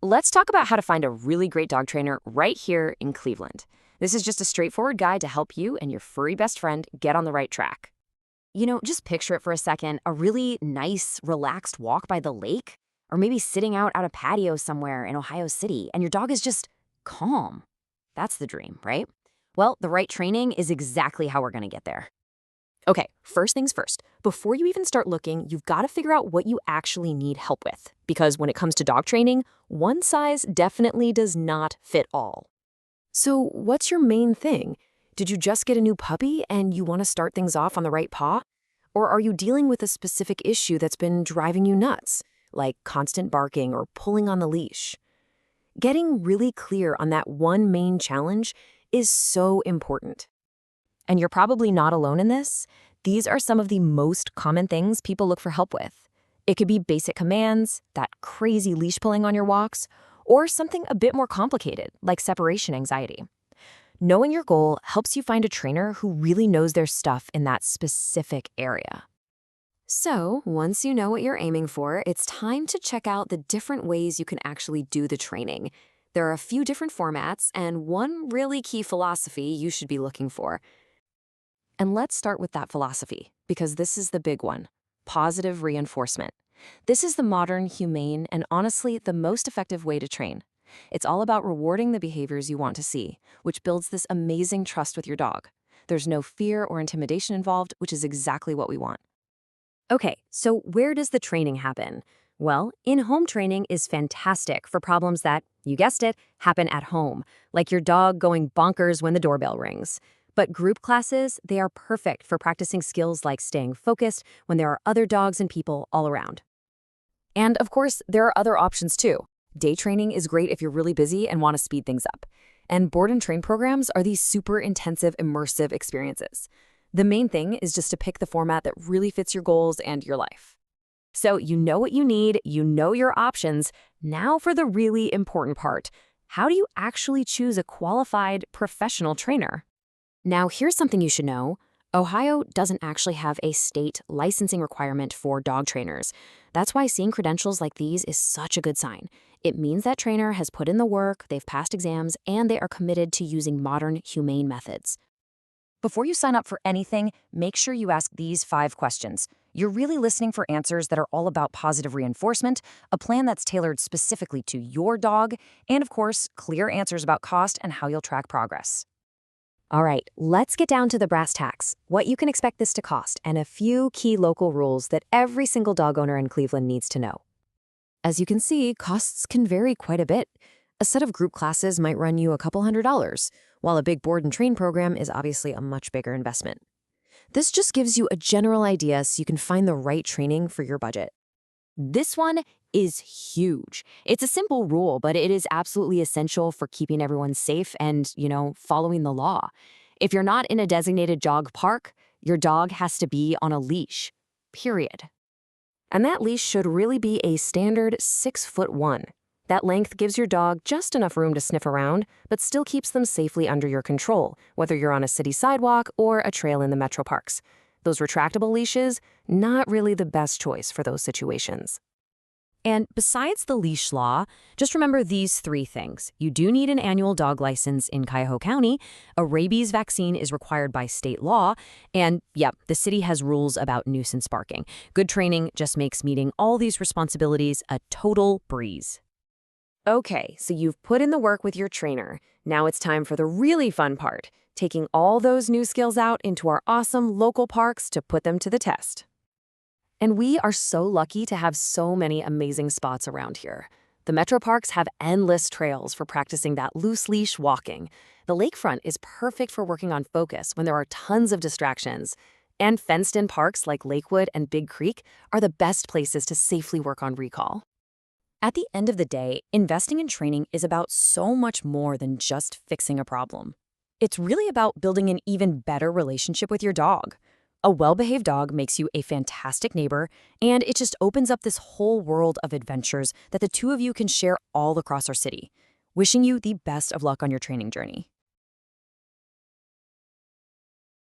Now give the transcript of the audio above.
Let's talk about how to find a really great dog trainer right here in Cleveland. This is just a straightforward guide to help you and your furry best friend get on the right track. Just picture it for a second, a really nice, relaxed walk by the lake, or maybe sitting out at a patio somewhere in Ohio City, and your dog is just calm. That's the dream, right? Well, the right training is exactly how we're going to get there. Okay, first things first. Before you even start looking, you've got to figure out what you actually need help with. Because when it comes to dog training, one size definitely does not fit all. So, what's your main thing? Did you just get a new puppy and you want to start things off on the right paw? Or are you dealing with a specific issue that's been driving you nuts, like constant barking or pulling on the leash? Getting really clear on that one main challenge is so important. And you're probably not alone in this. These are some of the most common things people look for help with. It could be basic commands, that crazy leash pulling on your walks, or something a bit more complicated, like separation anxiety. Knowing your goal helps you find a trainer who really knows their stuff in that specific area. So, once you know what you're aiming for, it's time to check out the different ways you can actually do the training. There are a few different formats and one really key philosophy you should be looking for. And let's start with that philosophy, because this is the big one: positive reinforcement. This is the modern, humane, and honestly, the most effective way to train. It's all about rewarding the behaviors you want to see, which builds this amazing trust with your dog. There's no fear or intimidation involved, which is exactly what we want. Okay, so where does the training happen? Well, in-home training is fantastic for problems that, you guessed it, happen at home, like your dog going bonkers when the doorbell rings. But group classes, they are perfect for practicing skills like staying focused when there are other dogs and people all around. And of course, there are other options too. Day training is great if you're really busy and want to speed things up. And board and train programs are these super intensive, immersive experiences. The main thing is just to pick the format that really fits your goals and your life. So you know what you need, you know your options. Now for the really important part. How do you actually choose a qualified professional trainer? Now, here's something you should know. Ohio doesn't actually have a state licensing requirement for dog trainers. That's why seeing credentials like these is such a good sign. It means that trainer has put in the work, they've passed exams, and they are committed to using modern, humane methods. Before you sign up for anything, make sure you ask these 5 questions. You're really listening for answers that are all about positive reinforcement, a plan that's tailored specifically to your dog, and of course, clear answers about cost and how you'll track progress. All right, let's get down to the brass tacks, what you can expect this to cost, and a few key local rules that every single dog owner in Cleveland needs to know. As you can see, costs can vary quite a bit. A set of group classes might run you a couple $100s, while a big board and train program is obviously a much bigger investment. This just gives you a general idea so you can find the right training for your budget. This one is huge. It's a simple rule, but it is absolutely essential for keeping everyone safe and, following the law. If you're not in a designated dog park, your dog has to be on a leash, period. And that leash should really be a standard 6'1". That length gives your dog just enough room to sniff around, but still keeps them safely under your control, whether you're on a city sidewalk or a trail in the metro parks. Those retractable leashes, not really the best choice for those situations. And besides the leash law, just remember these 3 things. You do need an annual dog license in Cuyahoga County, a rabies vaccine is required by state law, and the city has rules about nuisance barking. Good training just makes meeting all these responsibilities a total breeze. Okay, so you've put in the work with your trainer. Now it's time for the really fun part, taking all those new skills out into our awesome local parks to put them to the test. And we are so lucky to have so many amazing spots around here. The metro parks have endless trails for practicing that loose leash walking. The lakefront is perfect for working on focus when there are tons of distractions. And fenced-in parks like Lakewood and Big Creek are the best places to safely work on recall. At the end of the day, investing in training is about so much more than just fixing a problem. It's really about building an even better relationship with your dog. A well-behaved dog makes you a fantastic neighbor, and it just opens up this whole world of adventures that the two of you can share all across our city. Wishing you the best of luck on your training journey.